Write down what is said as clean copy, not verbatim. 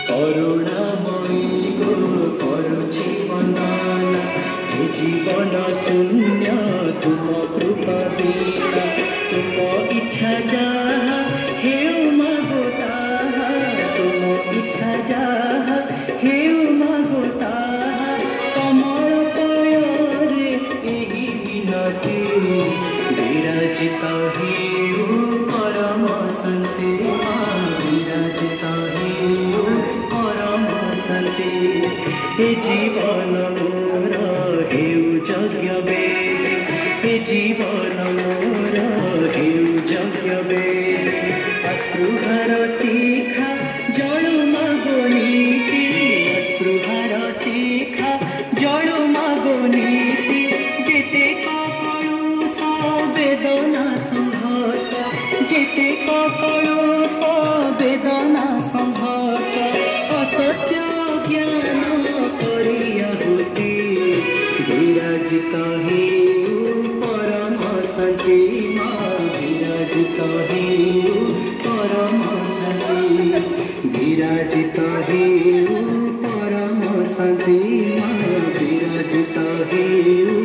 करुणामयी गो करुछि वंदना हे जीवन शून्य तुम कृपा बिना तुम इच्छा जहाँ हेउ मागो ताहा तुम इच्छा जहाँ हेउ मागो ताहा कमल पୟରେ एही विनती विराजित हेउ परम शान्ति विराजित हेउ परम शान्ति हे जीवन मोर हेउ यज्ञ वेद हे जीवन मोर हेउ यज्ञ वेद अस्पृहार शिखा जळु मागो नीति अस्पृहार शिखा जळु मागो नीति जेते कलुष वेदना संघर्ष जेते कलुष वेदना संघर्ष असत्य ज्ञान परियाहुति विराजित हेउ परम शान्ति विराजित हेउ परम शान्ति विराजित हेउ परम शान्ति विराजित हेउ